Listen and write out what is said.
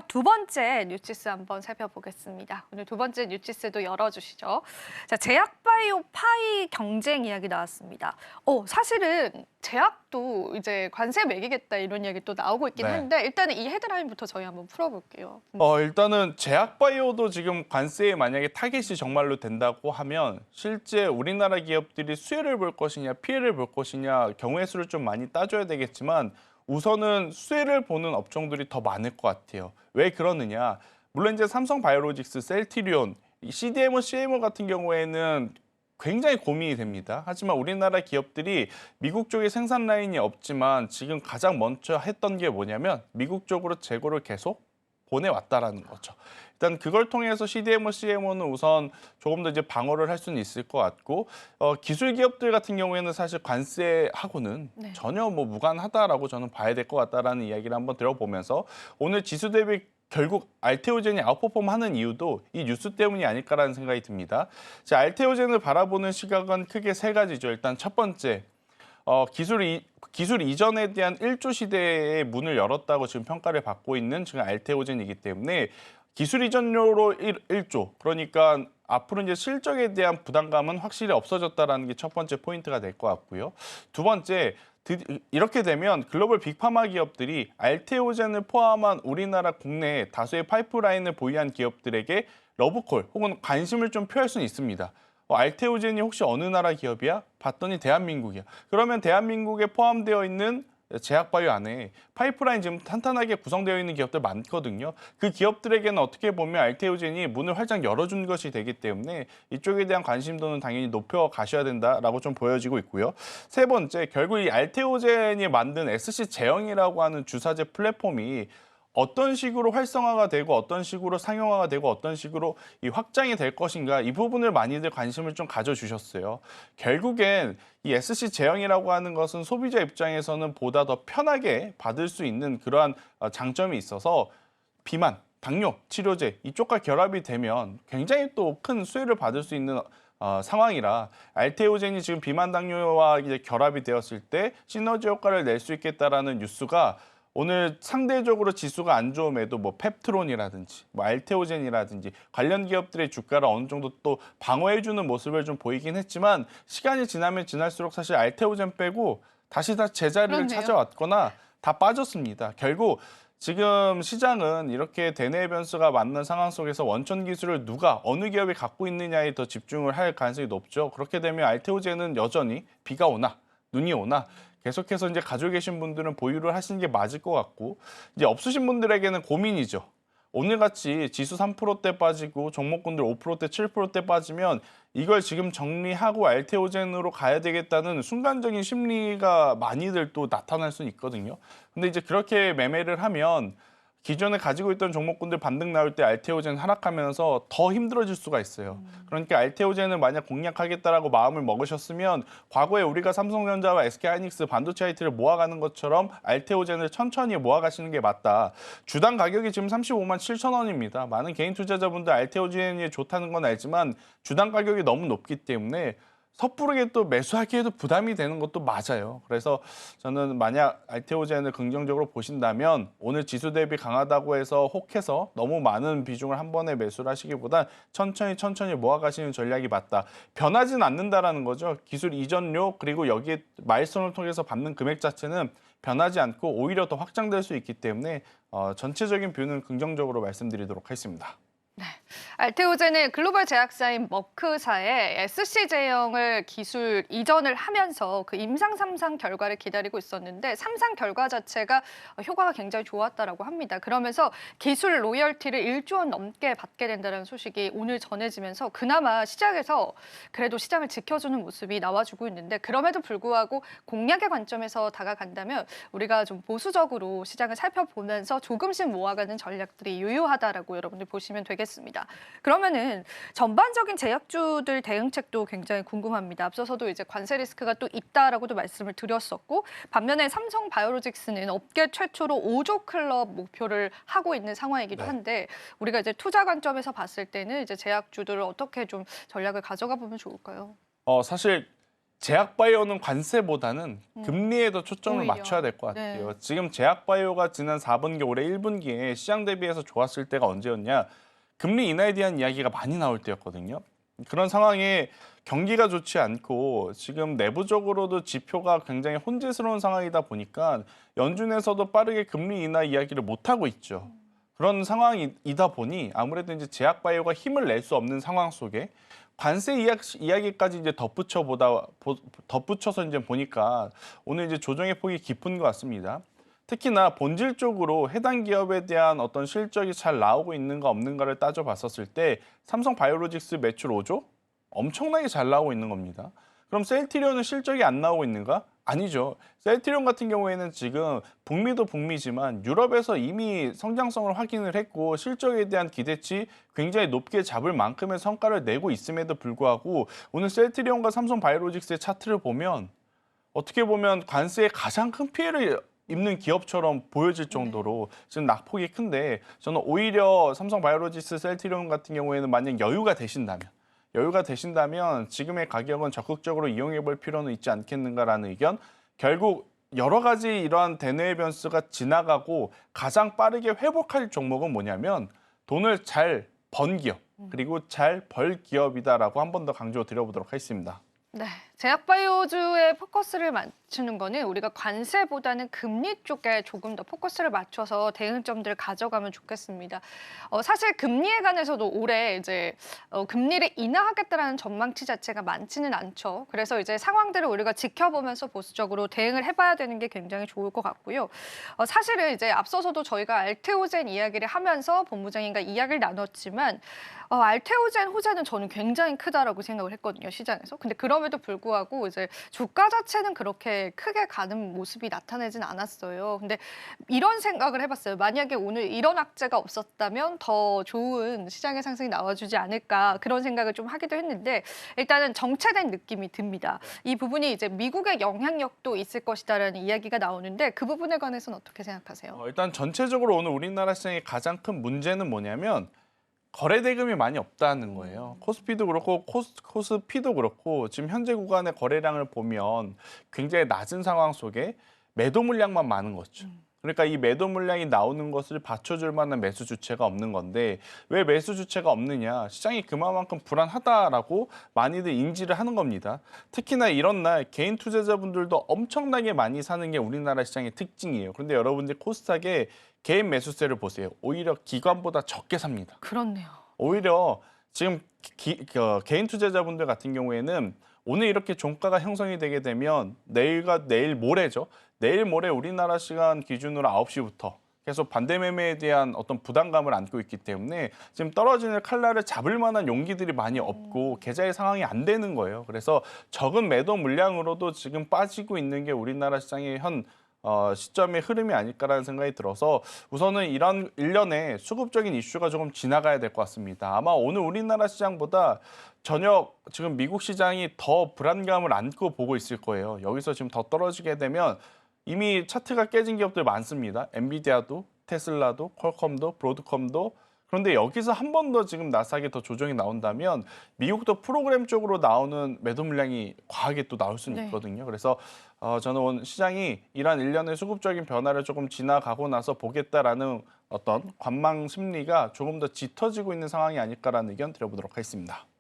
두 번째 뉴지스 한번 살펴보겠습니다. 오늘 두 번째 뉴지스도 열어주시죠. 자, 제약바이오 파이 경쟁 이야기 나왔습니다. 사실은 제약도 이제 관세 매기겠다 이런 이야기 또 나오고 있긴 네. 한데 일단은 이 헤드라인부터 저희 한번 풀어볼게요. 일단은 제약바이오도 지금 관세에 만약에 타겟이 정말로 된다고 하면 실제 우리나라 기업들이 수혜를 볼 것이냐 피해를 볼 것이냐 경우의 수를 좀 많이 따져야 되겠지만 우선은 수혜를 보는 업종들이 더 많을 것 같아요. 왜 그러느냐? 물론 이제 삼성바이오로직스, 셀트리온, CDMO, CMO 같은 경우에는 굉장히 고민이 됩니다. 하지만 우리나라 기업들이 미국 쪽에 생산 라인이 없지만 지금 가장 먼저 했던 게 뭐냐면 미국 쪽으로 재고를 계속 보내왔다라는 거죠. 일단 그걸 통해서 CDMO, CMO는 우선 조금 더 이제 방어를 할 수는 있을 것 같고 기술 기업들 같은 경우에는 사실 관세하고는 전혀 뭐 무관하다라고 저는 봐야 될 것 같다라는 이야기를 한번 들어보면서 오늘 지수 대비 결국 알테오젠이 아웃퍼폼하는 이유도 이 뉴스 때문이 아닐까라는 생각이 듭니다. 자, 알테오젠을 바라보는 시각은 크게 세 가지죠. 일단 첫 번째, 기술 이전에 대한 1조 시대의 문을 열었다고 지금 평가를 받고 있는 지금 알테오젠이기 때문에 기술 이전료로 1조, 그러니까 앞으로 이제 실적에 대한 부담감은 확실히 없어졌다라는 게 첫 번째 포인트가 될 것 같고요. 두 번째, 이렇게 되면 글로벌 빅파마 기업들이 알테오젠을 포함한 우리나라 국내 다수의 파이프라인을 보유한 기업들에게 러브콜 혹은 관심을 좀 표할 수는 있습니다. 알테오젠이 혹시 어느 나라 기업이야? 봤더니 대한민국이야. 그러면 대한민국에 포함되어 있는 제약바이오 안에 파이프라인 지금 탄탄하게 구성되어 있는 기업들 많거든요. 그 기업들에게는 어떻게 보면 알테오젠이 문을 활짝 열어준 것이 되기 때문에 이쪽에 대한 관심도는 당연히 높여 가셔야 된다라고 좀 보여지고 있고요. 세 번째, 결국 이 알테오젠이 만든 SC 제형이라고 하는 주사제 플랫폼이 어떤 식으로 활성화가 되고 어떤 식으로 상용화가 되고 어떤 식으로 이 확장이 될 것인가 이 부분을 많이들 관심을 좀 가져주셨어요. 결국엔 이 SC 제형이라고 하는 것은 소비자 입장에서는 보다 더 편하게 받을 수 있는 그러한 장점이 있어서 비만, 당뇨, 치료제 이쪽과 결합이 되면 굉장히 또 큰 수혜를 받을 수 있는 상황이라 알테오젠이 지금 비만, 당뇨와 이제 결합이 되었을 때 시너지 효과를 낼 수 있겠다라는 뉴스가 오늘 상대적으로 지수가 안 좋음에도 뭐 펩트론이라든지 뭐 알테오젠이라든지 관련 기업들의 주가를 어느 정도 또 방어해주는 모습을 좀 보이긴 했지만 시간이 지나면 지날수록 사실 알테오젠 빼고 다시 다 제자리를 그렇네요. 찾아왔거나 다 빠졌습니다. 결국 지금 시장은 이렇게 대내의 변수가 맞는 상황 속에서 원천 기술을 누가 어느 기업이 갖고 있느냐에 더 집중을 할 가능성이 높죠. 그렇게 되면 알테오젠은 여전히 비가 오나 눈이 오나 계속해서 이제 가지고 계신 분들은 보유를 하시는 게 맞을 것 같고 이제 없으신 분들에게는 고민이죠. 오늘같이 지수 3%대 빠지고 종목군들 5%대, 7%대 빠지면 이걸 지금 정리하고 알테오젠으로 가야 되겠다는 순간적인 심리가 많이들 또 나타날 수는 있거든요. 근데 이제 그렇게 매매를 하면 기존에 가지고 있던 종목군들 반등 나올 때 알테오젠 하락하면서 더 힘들어질 수가 있어요. 그러니까 알테오젠을 만약 공략하겠다라고 마음을 먹으셨으면 과거에 우리가 삼성전자와 SK하이닉스 반도체 IT를 모아가는 것처럼 알테오젠을 천천히 모아가시는 게 맞다. 주당 가격이 지금 35만 7천 원입니다. 많은 개인 투자자분들 알테오젠이 좋다는 건 알지만 주당 가격이 너무 높기 때문에 섣부르게 또 매수하기에도 부담이 되는 것도 맞아요. 그래서 저는 만약 알테오젠을 긍정적으로 보신다면 오늘 지수 대비 강하다고 해서 혹해서 너무 많은 비중을 한 번에 매수를 하시기보단 천천히 모아가시는 전략이 맞다. 변하진 않는다라는 거죠. 기술 이전료 그리고 여기에 마일스톤을 통해서 받는 금액 자체는 변하지 않고 오히려 더 확장될 수 있기 때문에 전체적인 뷰는 긍정적으로 말씀드리도록 하겠습니다. 네. 알테오젠은 글로벌 제약사인 머크사의 SC 제형을 기술 이전을 하면서 그 임상 3상 결과를 기다리고 있었는데 3상 결과 자체가 효과가 굉장히 좋았다라고 합니다. 그러면서 기술 로열티를 1조 원 넘게 받게 된다는 소식이 오늘 전해지면서 그나마 시장에서 그래도 시장을 지켜주는 모습이 나와주고 있는데 그럼에도 불구하고 공략의 관점에서 다가간다면 우리가 좀 보수적으로 시장을 살펴보면서 조금씩 모아가는 전략들이 유효하다라고 여러분들 보시면 되겠습니다. 그러면은 전반적인 제약주들 대응책도 굉장히 궁금합니다. 앞서서도 이제 관세 리스크가 또 있다라고도 말씀을 드렸었고 반면에 삼성바이오로직스는 업계 최초로 5조 클럽 목표를 하고 있는 상황이기도 한데 우리가 이제 투자 관점에서 봤을 때는 이제 제약주들을 어떻게 좀 전략을 가져가 보면 좋을까요? 사실 제약바이오는 관세보다는 금리에 더 초점을 오히려. 맞춰야 될 것 같아요. 네. 지금 제약바이오가 지난 4분기, 올해 1분기에 시장 대비해서 좋았을 때가 언제였냐? 금리 인하에 대한 이야기가 많이 나올 때였거든요. 그런 상황에 경기가 좋지 않고 지금 내부적으로도 지표가 굉장히 혼재스러운 상황이다 보니까 연준에서도 빠르게 금리 인하 이야기를 못하고 있죠. 그런 상황이다 보니 아무래도 이제 제약바이오가 힘을 낼 수 없는 상황 속에 관세 이야기까지 이제 덧붙여서 이제 보니까 오늘 이제 조정의 폭이 깊은 것 같습니다. 특히나 본질적으로 해당 기업에 대한 어떤 실적이 잘 나오고 있는가 없는가를 따져봤었을 때 삼성 바이오로직스 매출 5조? 엄청나게 잘 나오고 있는 겁니다. 그럼 셀트리온은 실적이 안 나오고 있는가? 아니죠. 셀트리온 같은 경우에는 지금 북미도 북미지만 유럽에서 이미 성장성을 확인을 했고 실적에 대한 기대치 굉장히 높게 잡을 만큼의 성과를 내고 있음에도 불구하고 오늘 셀트리온과 삼성 바이오로직스의 차트를 보면 어떻게 보면 관세에 가장 큰 피해를 입는 기업처럼 보여질 정도로 지금 낙폭이 큰데 저는 오히려 삼성 바이오로직스, 셀트리온 같은 경우에는 만약 여유가 되신다면 지금의 가격은 적극적으로 이용해 볼 필요는 있지 않겠는가라는 의견. 결국 여러 가지 이러한 대내외 변수가 지나가고 가장 빠르게 회복할 종목은 뭐냐면 돈을 잘 번 기업 그리고 잘 벌 기업이다라고 한 번 더 강조 드려보도록 하겠습니다. 네, 제약바이오주에 포커스를 맞추는 거는 우리가 관세보다는 금리 쪽에 조금 더 포커스를 맞춰서 대응점들을 가져가면 좋겠습니다. 사실 금리에 관해서도 올해 이제 금리를 인하하겠다라는 전망치 자체가 많지는 않죠. 그래서 이제 상황들을 우리가 지켜보면서 보수적으로 대응을 해봐야 되는 게 굉장히 좋을 것 같고요. 사실은 이제 앞서서도 저희가 알테오젠 이야기를 하면서 본부장님과 이야기를 나눴지만 알테오젠 호재는 저는 굉장히 크다라고 생각을 했거든요, 시장에서. 근데 그럼에도 불구하고 이제 주가 자체는 그렇게 크게 가는 모습이 나타나진 않았어요. 근데 이런 생각을 해봤어요. 만약에 오늘 이런 악재가 없었다면 더 좋은 시장의 상승이 나와주지 않을까 그런 생각을 좀 하기도 했는데 일단은 정체된 느낌이 듭니다. 이 부분이 이제 미국의 영향력도 있을 것이다라는 이야기가 나오는데 그 부분에 관해서는 어떻게 생각하세요? 일단 전체적으로 오늘 우리나라 시장의 가장 큰 문제는 뭐냐면 거래 대금이 많이 없다는 거예요. 코스피도 그렇고 코스피도 그렇고 지금 현재 구간의 거래량을 보면 굉장히 낮은 상황 속에 매도 물량만 많은 거죠. 그러니까 이 매도 물량이 나오는 것을 받쳐줄 만한 매수 주체가 없는 건데 왜 매수 주체가 없느냐? 시장이 그만큼 불안하다라고 많이들 인지를 하는 겁니다. 특히나 이런 날 개인 투자자분들도 엄청나게 많이 사는 게 우리나라 시장의 특징이에요. 그런데 여러분들 코스닥에 개인 매수세를 보세요. 오히려 기관보다 적게 삽니다. 그렇네요. 오히려 지금 개인 투자자분들 같은 경우에는 오늘 이렇게 종가가 형성이 되게 되면 내일 모레죠. 내일 모레 우리나라 시간 기준으로 9시부터 계속 반대 매매에 대한 어떤 부담감을 안고 있기 때문에 지금 떨어지는 칼날을 잡을 만한 용기들이 많이 없고 계좌의 상황이 안 되는 거예요. 그래서 적은 매도 물량으로도 지금 빠지고 있는 게 우리나라 시장의 현 시점의 흐름이 아닐까라는 생각이 들어서 우선은 이런 일련의 수급적인 이슈가 조금 지나가야 될 것 같습니다. 아마 오늘 우리나라 시장보다 저녁 지금 미국 시장이 더 불안감을 안고 보고 있을 거예요. 여기서 지금 더 떨어지게 되면 이미 차트가 깨진 기업들 많습니다. 엔비디아도, 테슬라도, 퀄컴도, 브로드컴도. 그런데 여기서 한 번 더 지금 나스닥에 더 조정이 나온다면 미국도 프로그램 쪽으로 나오는 매도 물량이 과하게 또 나올 수는 있거든요. 그래서 저는 오늘 시장이 이러한 일련의 수급적인 변화를 조금 지나가고 나서 보겠다라는 어떤 관망 심리가 조금 더 짙어지고 있는 상황이 아닐까라는 의견 드려보도록 하겠습니다.